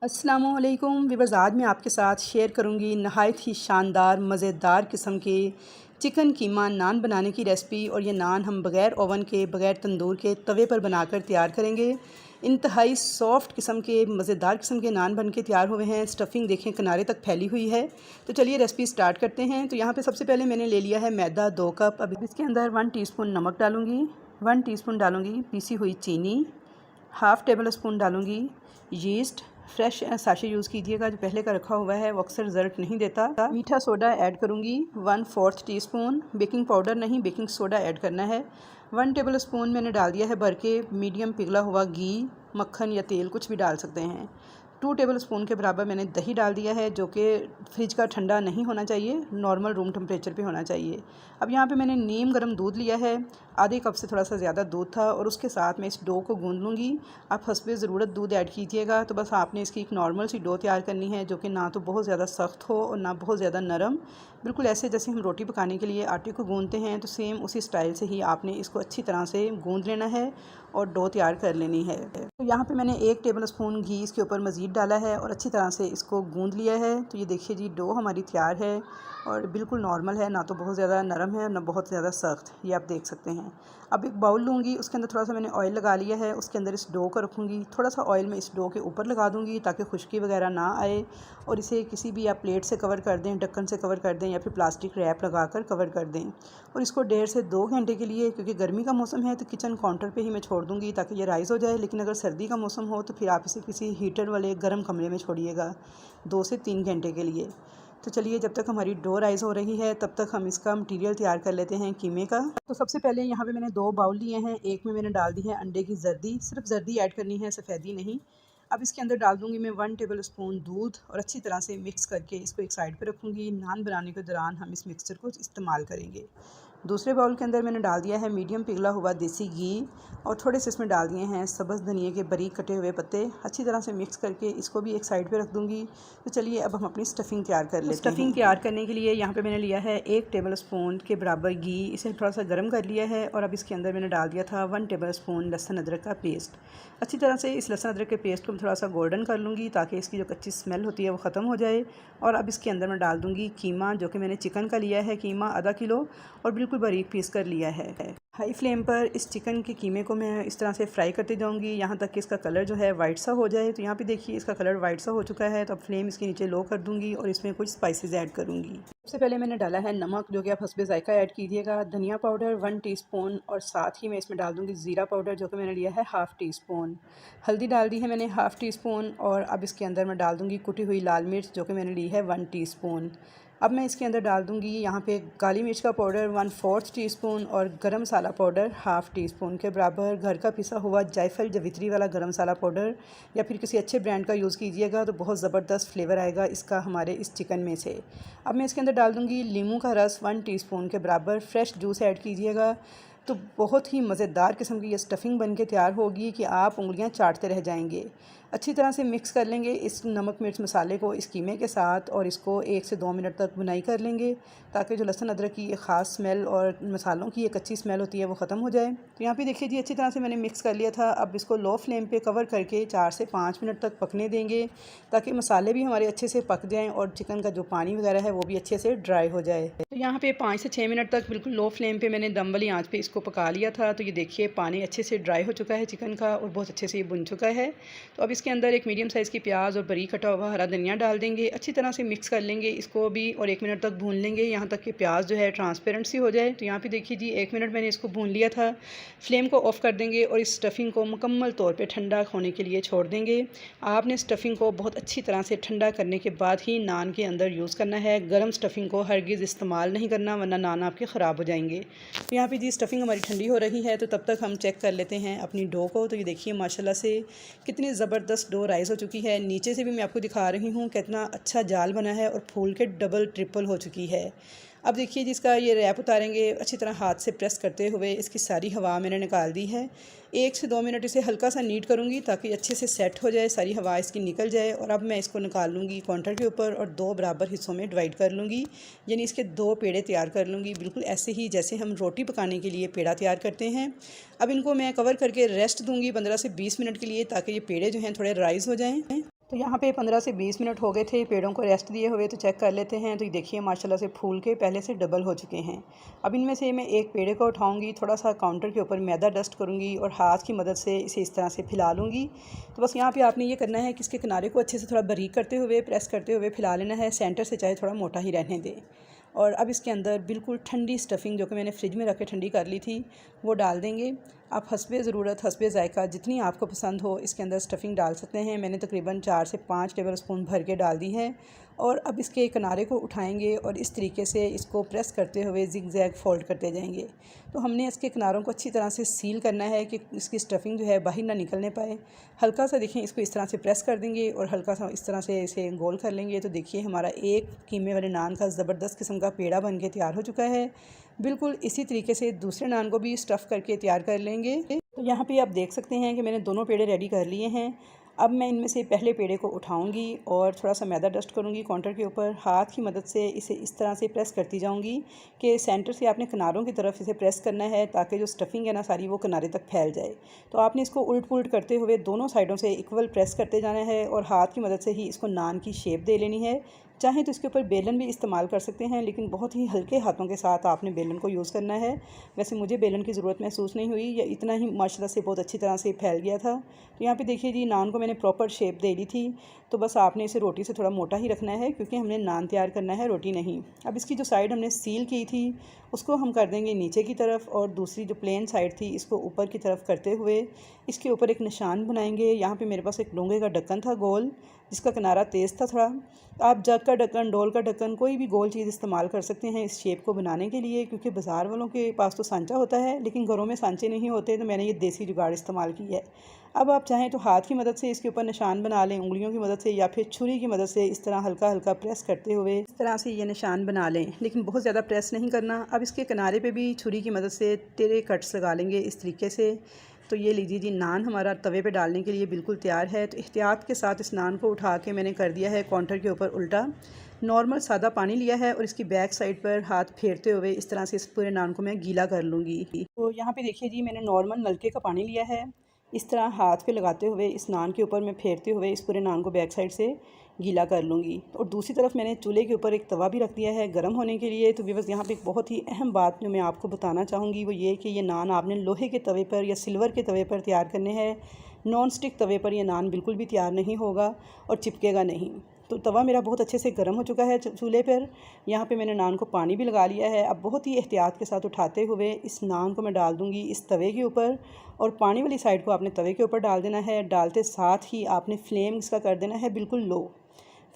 अस्सलामुअलैकुम व्यूअर्स, आज मैं आपके साथ शेयर करूंगी नहायत ही शानदार मज़ेदार किस्म के चिकन कीमा नान बनाने की रेसिपी। और ये नान हम बग़ैर ओवन के, बग़ैर तंदूर के तवे पर बनाकर तैयार करेंगे। इंतहाई सॉफ्ट किस्म के मज़ेदार किस्म के नान बन के तैयार हुए हैं। स्टफ़िंग देखें किनारे तक फैली हुई है। तो चलिए रेसिपी स्टार्ट करते हैं। तो यहाँ पर सबसे पहले मैंने ले लिया है मैदा 2 कप। अब इसके अंदर 1 टीस्पून नमक डालूँगी, 1 टीस्पून डालूँगी पीसी हुई चीनी, हाफ़ टेबल स्पून डालूँगी यीस्ट। फ्रेश साशे यूज़ कीजिएगा, जो पहले का रखा हुआ है वो अक्सर रिजल्ट नहीं देता। मीठा सोडा ऐड करूँगी 1/4 टीस्पून। बेकिंग पाउडर नहीं, बेकिंग सोडा ऐड करना है। 1 टेबल स्पून मैंने डाल दिया है भर के मीडियम पिघला हुआ घी, मक्खन या तेल कुछ भी डाल सकते हैं। 2 टेबल स्पून के बराबर मैंने दही डाल दिया है, जो कि फ्रिज का ठंडा नहीं होना चाहिए, नॉर्मल रूम टेम्परेचर पे होना चाहिए। अब यहाँ पे मैंने नीम गर्म दूध लिया है, आधे कप से थोड़ा सा ज़्यादा दूध था, और उसके साथ मैं इस डो को गूंद लूँगी। आप हस्बे ज़रूरत दूध ऐड कीजिएगा। तो बस आपने इसकी एक नॉर्मल सी डो तैयार करनी है, जो कि ना तो बहुत ज़्यादा सख्त हो और ना बहुत ज़्यादा नरम। बिल्कुल ऐसे जैसे हम रोटी पकाने के लिए आटे को गूंदते हैं, तो सेम उसी स्टाइल से ही आपने इसको अच्छी तरह से गूंद लेना है और डो तैयार कर लेनी है। तो यहाँ पे मैंने 1 टेबल स्पून घी इसके ऊपर मज़ीद डाला है और अच्छी तरह से इसको गूंद लिया है। तो ये देखिए जी, डो हमारी तैयार है और बिल्कुल नॉर्मल है, ना तो बहुत ज़्यादा नरम है ना बहुत ज़्यादा सख्त, ये आप देख सकते हैं। अब एक बाउल लूँगी, उसके अंदर थोड़ा सा मैंने ऑयल लगा लिया है, उसके अंदर इस डो को रखूँगी। थोड़ा सा ऑयल मैं इस डो के ऊपर लगा दूँगी ताकि खुश्की वगैरह ना आए, और इसे किसी भी आप प्लेट से कवर कर दें, ढक्कन से कवर कर दें, या फिर प्लास्टिक रैप लगा कर कवर कर दें। और इसको 1.5 से 2 घंटे के लिए, क्योंकि गर्मी का मौसम है तो किचन काउंटर पे ही मैं छोड़ दूँगी ताकि ये राइज़ हो जाए। लेकिन अगर सर्दी का मौसम हो तो फिर आप इसे किसी हीटर वाले गर्म कमरे में छोड़िएगा 2 से 3 घंटे के लिए। तो चलिए, जब तक हमारी डो राइज़ हो रही है तब तक हम इसका मटीरियल तैयार कर लेते हैं कीमे का। तो सबसे पहले यहाँ पे मैंने 2 बाउल लिए हैं। एक में मैंने डाल दी है अंडे की जर्दी, सिर्फ जर्दी ऐड करनी है, सफ़ेदी नहीं। अब इसके अंदर डाल दूँगी मैं 1 टेबल स्पून दूध, और अच्छी तरह से मिक्स करके इसको एक साइड पे रखूँगी। नान बनाने के दौरान हम इस मिक्सचर को इस्तेमाल करेंगे। दूसरे बाउल के अंदर मैंने डाल दिया है मीडियम पिघला हुआ देसी घी, और थोड़े से इसमें डाल दिए हैं सब्ज़ धनिए के बारीक कटे हुए पत्ते। अच्छी तरह से मिक्स करके इसको भी एक साइड पे रख दूँगी। तो चलिए, अब हम अपनी स्टफ़िंग तैयार कर लेते हैं। स्टफ़िंग तैयार करने के लिए यहाँ पे मैंने लिया है 1 टेबल स्पून के बराबर घी, इसे थोड़ा सा गर्म कर लिया है, और अब इसके अंदर मैंने डाल दिया था 1 टेबल स्पून लहसुन अदरक का पेस्ट। अच्छी तरह से इस लहसुन अदरक के पेस्ट को मैं थोड़ा सा गोल्डन कर लूँगी ताकि इसकी जो कच्ची स्मेल होती है वो ख़त्म हो जाए। और अब इसके अंदर मैं डाल दूँगी कीमा, जो कि मैंने चिकन का लिया है कीमा आधा किलो, और बिल्कुल बारीक पीस कर लिया है। हाई फ्लेम पर इस चिकन के कीमे को मैं इस तरह से फ्राई करती जाऊंगी यहाँ तक कि इसका कलर जो है वाइट सा हो जाए। तो यहाँ पे देखिए, इसका कलर वाइट सा हो चुका है। तो अब फ्लेम इसके नीचे लो कर दूंगी और इसमें कुछ स्पाइसेस ऐड करूंगी। सबसे पहले मैंने डाला है नमक, जो कि आप हस्बे ज़ायका ऐड कीजिएगा। धनिया पाउडर 1 टीस्पून, और साथ ही मैं इसमें डाल दूँगी ज़ीरा पाउडर, जो कि मैंने लिया है हाफ़ टीस्पून। हल्दी डाल दी है मैंने हाफ़ टीस्पून, और अब इसके अंदर मैं डाल दूँगी कुटी हुई लाल मिर्च, जो कि मैंने ली है 1 टीस्पून। अब मैं इसके अंदर डाल दूँगी यहाँ पे काली मिर्च का पाउडर 1/4 टीस्पून, और गरम मसाला पाउडर हाफ़ टीस्पून के बराबर। घर का पिसा हुआ जायफल जवित्री वाला गरम मसाला पाउडर, या फिर किसी अच्छे ब्रांड का यूज़ कीजिएगा, तो बहुत ज़बरदस्त फ्लेवर आएगा इसका हमारे इस चिकन में से। अब मैं इसके अंदर डाल दूँगी नींबू का रस 1 टीस्पून के बराबर। फ्रेश जूस ऐड कीजिएगा, तो बहुत ही मज़ेदार किस्म की ये स्टफ़िंग बन के तैयार होगी कि आप उंगलियां चाटते रह जाएंगे। अच्छी तरह से मिक्स कर लेंगे इस नमक मिर्च मसाले को इस कीमे के साथ, और इसको 1 से 2 मिनट तक भुनाई कर लेंगे ताकि जो लहसुन अदरक की ये ख़ास स्मेल और मसालों की ये कच्ची स्मेल होती है वो ख़त्म हो जाए। तो यहाँ पे देखिए जी, अच्छी तरह से मैंने मिक्स कर लिया था। अब इसको लो फ्लेम पे कवर करके 4 से 5 मिनट तक पकने देंगे ताकि मसाले भी हमारे अच्छे से पक जाएँ और चिकन का जो पानी वगैरह है वो भी अच्छे से ड्राई हो जाए। तो यहाँ पे 5 से 6 मिनट तक बिल्कुल लो फ्लेम पे मैंने दम वाली आंच पे इसको पका लिया था। तो ये देखिए, पानी अच्छे से ड्राई हो चुका है चिकन का, और बहुत अच्छे से ये बुन चुका है। तो अब इसके अंदर एक मीडियम साइज़ की प्याज और बारीक कटा हुआ हरा धनिया डाल देंगे। अच्छी तरह से मिक्स कर लेंगे इसको भी, और 1 मिनट तक भून लेंगे यहाँ तक कि प्याज जो है ट्रांसपेरेंट सी हो जाए। तो यहाँ पे देखिए जी, 1 मिनट मैंने इसको भून लिया था। फ्लेम को ऑफ़ कर देंगे और इस स्टफ़िंग को मुकम्मल तौर पे ठंडा होने के लिए छोड़ देंगे। आपने स्टफ़िंग को बहुत अच्छी तरह से ठंडा करने के बाद ही नान के अंदर यूज़ करना है। गर्म स्टफ़िंग को हरगिज़ इस्तेमाल नहीं करना, वरना नान आपके ख़राब हो जाएंगे। तो यहाँ पे जी स्टफ़िंग हमारी ठंडी हो रही है, तो तब तक हम चेक कर लेते हैं अपनी डो को। तो ये देखिए, माशाल्लाह से कितनी ज़बरदस्त डो राइज़ हो चुकी है। नीचे से भी मैं आपको दिखा रही हूँ कितना अच्छा जाल बना है, और फूल के डबल ट्रिपल हो चुकी है। अब देखिए, जिसका ये रैप उतारेंगे अच्छी तरह हाथ से प्रेस करते हुए इसकी सारी हवा मैंने निकाल दी है। 1 से 2 मिनट इसे हल्का सा नीट करूँगी ताकि अच्छे से सेट हो जाए, सारी हवा इसकी निकल जाए। और अब मैं इसको निकाल लूँगी काउंटर के ऊपर और 2 बराबर हिस्सों में डिवाइड कर लूँगी, यानी इसके 2 पेड़े तैयार कर लूँगी, बिल्कुल ऐसे ही जैसे हम रोटी पकाने के लिए पेड़ा तैयार करते हैं। अब इनको मैं कवर करके रेस्ट दूँगी 15 से 20 मिनट के लिए, ताकि ये पेड़े जो हैं थोड़े राइज़ हो जाएँ। तो यहाँ पे 15 से 20 मिनट हो गए थे पेड़ों को रेस्ट दिए हुए। तो चेक कर लेते हैं। तो ये देखिए माशाल्लाह से फूल के पहले से डबल हो चुके हैं। अब इनमें से मैं एक पेड़े को उठाऊंगी, थोड़ा सा काउंटर के ऊपर मैदा डस्ट करूँगी और हाथ की मदद से इसे इस तरह से फैला लूँगी। तो बस यहाँ पर आपने ये करना है कि इसके किनारे को अच्छे से थोड़ा बारीक करते हुए प्रेस करते हुए फैला लेना है। सेंटर से चाहे थोड़ा मोटा ही रहने दें। और अब इसके अंदर बिल्कुल ठंडी स्टफ़िंग जो कि मैंने फ्रिज में रख के ठंडी कर ली थी वो डाल देंगे। आप हस्बे ज़रूरत हस्बे ज़ायका जितनी आपको पसंद हो इसके अंदर स्टफ़िंग डाल सकते हैं। मैंने तकरीबन 4 से 5 टेबल स्पून भर के डाल दी है। और अब इसके किनारे को उठाएंगे और इस तरीके से इसको प्रेस करते हुए ज़िग-ज़ैग फ़ोल्ड करते जाएंगे। तो हमने इसके किनारों को अच्छी तरह से सील करना है कि इसकी स्टफ़िंग जो है बाहर ना निकलने पाए। हल्का सा देखें इसको इस तरह से प्रेस कर देंगे और हल्का सा इस तरह से इसे गोल कर लेंगे। तो देखिए हमारा एक कीमे वाले नान का ज़बरदस्त किस्म का पेड़ा बन के तैयार हो चुका है। बिल्कुल इसी तरीके से दूसरे नान को भी स्टफ़ करके तैयार कर लेंगे। तो यहाँ पे आप देख सकते हैं कि मैंने दोनों पेड़े रेडी कर लिए हैं। अब मैं इनमें से पहले पेड़े को उठाऊंगी और थोड़ा सा मैदा डस्ट करूंगी काउंटर के ऊपर। हाथ की मदद से इसे इस तरह से प्रेस करती जाऊंगी कि सेंटर से आपने किनारों की तरफ इसे प्रेस करना है ताकि जो स्टफ़िंग है ना सारी वो किनारे तक फैल जाए। तो आपने इसको उल्ट पुल्ट करते हुए दोनों साइडों से इक्वल प्रेस करते जाना है और हाथ की मदद से ही इसको नान की शेप दे लेनी है। चाहें तो इसके ऊपर बेलन भी इस्तेमाल कर सकते हैं, लेकिन बहुत ही हल्के हाथों के साथ आपने बेलन को यूज़ करना है। वैसे मुझे बेलन की ज़रूरत महसूस नहीं हुई, या इतना ही माशाल्लाह से बहुत अच्छी तरह से फैल गया था। तो यहाँ पे देखिए जी नान को मैंने प्रॉपर शेप दे दी थी। तो बस आपने इसे रोटी से थोड़ा मोटा ही रखना है क्योंकि हमने नान तैयार करना है, रोटी नहीं। अब इसकी जो साइड हमने सील की थी उसको हम कर देंगे नीचे की तरफ और दूसरी जो प्लेन साइड थी इसको ऊपर की तरफ करते हुए इसके ऊपर एक निशान बनाएंगे। यहाँ पे मेरे पास एक डोंगे का ढक्कन था गोल, जिसका किनारा तेज़ था थोड़ा। आप जग का ढक्कन, डोल का ढक्कन, कोई भी गोल चीज़ इस्तेमाल कर सकते हैं इस शेप को बनाने के लिए, क्योंकि बाज़ार वालों के पास तो सांचा होता है लेकिन घरों में सांचे नहीं होते। तो मैंने ये देसी जुगाड़ इस्तेमाल की है। अब आप चाहें तो हाथ की मदद से इसके ऊपर निशान बना लें, उंगलियों की मदद से, या फिर छुरी की मदद से इस तरह हल्का हल्का प्रेस करते हुए इस तरह से ये निशान बना लें, लेकिन बहुत ज़्यादा प्रेस नहीं करना। अब इसके किनारे पे भी छुरी की मदद से टेढ़े कट्स लगा लेंगे इस तरीके से। तो ये लीजिए जी नान हमारा तवे पे डालने के लिए बिल्कुल तैयार है। तो एहतियात के साथ इस नान को उठा के मैंने कर दिया है काउंटर के ऊपर उल्टा। नॉर्मल सादा पानी लिया है और इसकी बैक साइड पर हाथ फेरते हुए इस तरह से इस पूरे नान को मैं गीला कर लूँगी। तो यहाँ पे देखिए जी मैंने नॉर्मल नलके का पानी लिया है। इस तरह हाथ पे लगाते हुए इस नान के ऊपर मैं फेरते हुए इस पूरे नान को बैक साइड से गीला कर लूँगी। और दूसरी तरफ मैंने चूल्हे के ऊपर एक तवा भी रख दिया है गर्म होने के लिए। तो व्यूअर्स यहाँ पे एक बहुत ही अहम बात जो मैं आपको बताना चाहूँगी वो ये कि ये नान आपने लोहे के तवे पर या सिल्वर के तवे पर तैयार करने हैं। नॉन स्टिक तवे पर यह नान बिल्कुल भी तैयार नहीं होगा और चिपकेगा नहीं। तो तवा मेरा बहुत अच्छे से गर्म हो चुका है चूल्हे पर। यहाँ पे मैंने नान को पानी भी लगा लिया है। अब बहुत ही एहतियात के साथ उठाते हुए इस नान को मैं डाल दूँगी इस तवे के ऊपर, और पानी वाली साइड को आपने तवे के ऊपर डाल देना है। डालते साथ ही आपने फ्लेम इसका कर देना है बिल्कुल लो।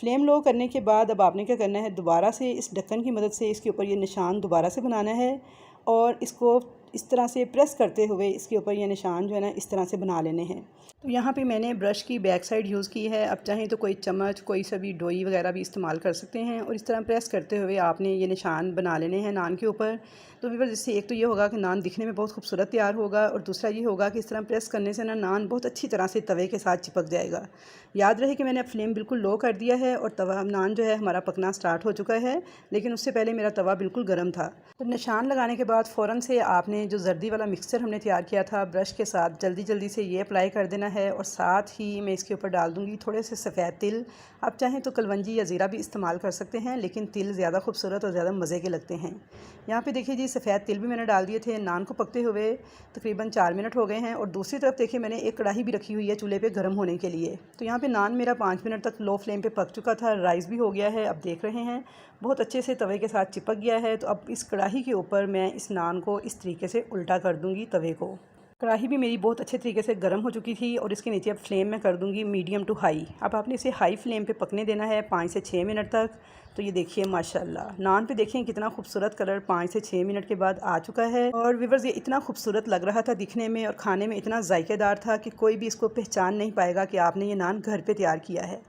फ्लेम लो करने के बाद अब आपने क्या करना है, दोबारा से इस ढक्कन की मदद से इसके ऊपर ये निशान दोबारा से बनाना है और इसको इस तरह से प्रेस करते हुए इसके ऊपर ये निशान जो है ना इस तरह से बना लेने हैं। तो यहाँ पे मैंने ब्रश की बैक साइड यूज़ की है। अब चाहें तो कोई चम्मच, कोई सा भी डोई वगैरह भी इस्तेमाल कर सकते हैं और इस तरह प्रेस करते हुए आपने ये निशान बना लेने हैं नान के ऊपर। तो व्यूअर्स जिससे एक तो ये होगा कि नान दिखने में बहुत खूबसूरत तैयार होगा और दूसरा ये होगा कि इस तरह प्रेस करने से ना नान बहुत अच्छी तरह से तवे के साथ चिपक जाएगा। याद रहे कि मैंने अब फ्लेम बिल्कुल लो कर दिया है और तवा नान जो है हमारा पकना स्टार्ट हो चुका है, लेकिन उससे पहले मेरा तवा बिल्कुल गर्म था। तो निशान लगाने के बाद फ़ौरन से आपने जो जर्दी वाला मिक्सचर हमने तैयार किया था ब्रश के साथ जल्दी जल्दी से ये अप्लाई कर देना है। और साथ ही मैं इसके ऊपर डाल दूँगी थोड़े से सफ़ेद तिल। आप चाहें तो कलवंजी या ज़ीरा भी इस्तेमाल कर सकते हैं, लेकिन तिल ज़्यादा खूबसूरत और ज़्यादा मज़े के लगते हैं। यहाँ पे देखिए जी सफ़ेद तिल भी मैंने डाल दिए थे। नान को पकते हुए तकरीबन 4 मिनट हो गए हैं। और दूसरी तरफ देखिए मैंने एक कढ़ाई भी रखी हुई है चूल्हे पे गर्म होने के लिए। तो यहाँ पे नान मेरा 5 मिनट तक लो फ्लेम पे पक चुका था, राइस भी हो गया है। अब देख रहे हैं बहुत अच्छे से तवे के साथ चिपक गया है। तो अब इस कढ़ाई के ऊपर मैं इस नान को इस तरीके से उल्टा कर दूँगी तवे को। कढ़ाई भी मेरी बहुत अच्छे तरीके से गर्म हो चुकी थी और इसके नीचे अब फ्लेम में कर दूंगी मीडियम टू हाई। अब आपने इसे हाई फ्लेम पे पकने देना है 5 से 6 मिनट तक। तो ये देखिए माशाल्लाह नान पे देखें कितना खूबसूरत कलर 5 से 6 मिनट के बाद आ चुका है। और व्यूअर्स ये इतना खूबसूरत लग रहा था दिखने में और खाने में इतना जायकेदार था कि कोई भी इसको पहचान नहीं पाएगा कि आपने ये नान घर पर तैयार किया है।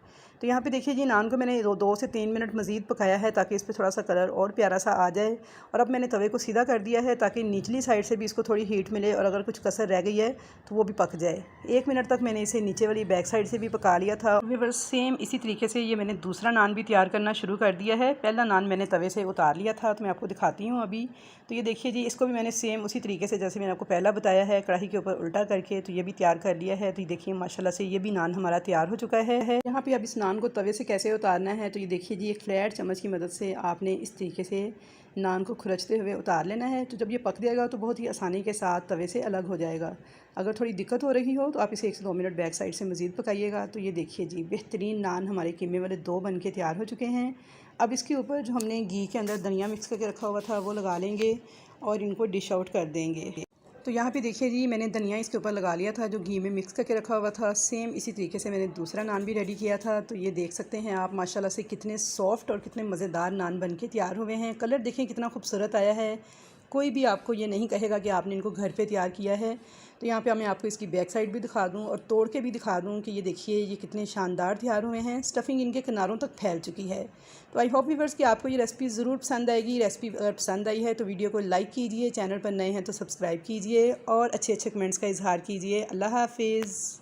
तो यहाँ पे देखिए जी, नान को मैंने 2 से 3 मिनट मज़ीद पकाया है ताकि इस पर थोड़ा सा कलर और प्यारा सा आ जाए। और अब मैंने तवे को सीधा कर दिया है ताकि निचली साइड से भी इसको थोड़ी हीट मिले और अगर कुछ कसर रह गई है तो वो भी पक जाए। 1 मिनट तक मैंने इसे नीचे वाली बैक साइड से भी पका लिया था। व्यूअर्स, सेम इसी तरीके से ये मैंने दूसरा नान भी तैयार करना शुरू कर दिया है। पहला नान मैंने तवे से उतार लिया था, तो मैं आपको दिखाती हूँ अभी। तो ये देखिए जी, इसको भी मैंने सेम उसी तरीके से जैसे मैंने आपको पहला बताया है, कढ़ाई के ऊपर उल्टा करके तो ये भी तैयार कर लिया है। तो ये देखिए माशाल्लाह से ये भी नान हमारा तैयार हो चुका है। यहाँ पे अब इस नान को तवे से कैसे उतारना है, तो ये देखिए जी, एक फ्लैट चम्मच की मदद से आपने इस तरीके से नान को खुरचते हुए उतार लेना है। तो जब ये पक जाएगा तो बहुत ही आसानी के साथ तवे से अलग हो जाएगा। अगर थोड़ी दिक्कत हो रही हो तो आप इसे 1 से 2 मिनट बैक साइड से मज़ीद पकाइएगा। तो ये देखिए जी, बेहतरीन नान हमारे कीमे वाले 2 बन के तैयार हो चुके हैं। अब इसके ऊपर जो हमने घी के अंदर धनिया मिक्स करके रखा हुआ था वो लगा लेंगे और इनको डिश आउट कर देंगे। तो यहाँ पे देखिए जी, मैंने धनिया इसके ऊपर लगा लिया था जो घी में मिक्स करके रखा हुआ था। सेम इसी तरीके से मैंने दूसरा नान भी रेडी किया था। तो ये देख सकते हैं आप माशाल्लाह से कितने सॉफ्ट और कितने मज़ेदार नान बन के तैयार हुए हैं। कलर देखें कितना खूबसूरत आया है। कोई भी आपको ये नहीं कहेगा कि आपने इनको घर पे तैयार किया है। तो यहाँ पे मैं आपको इसकी बैक साइड भी दिखा दूँ और तोड़ के भी दिखा दूँ कि ये देखिए ये कितने शानदार तैयार हुए हैं। स्टफ़िंग इनके किनारों तक फैल चुकी है। तो आई होप व्यूअर्स कि आपको ये रेसिपी ज़रूर पसंद आएगी। रेसिपी अगर पसंद आई है तो वीडियो को लाइक कीजिए, चैनल पर नए हैं तो सब्सक्राइब कीजिए और अच्छे अच्छे कमेंट्स का इजहार कीजिए। अल्लाह हाफिज़।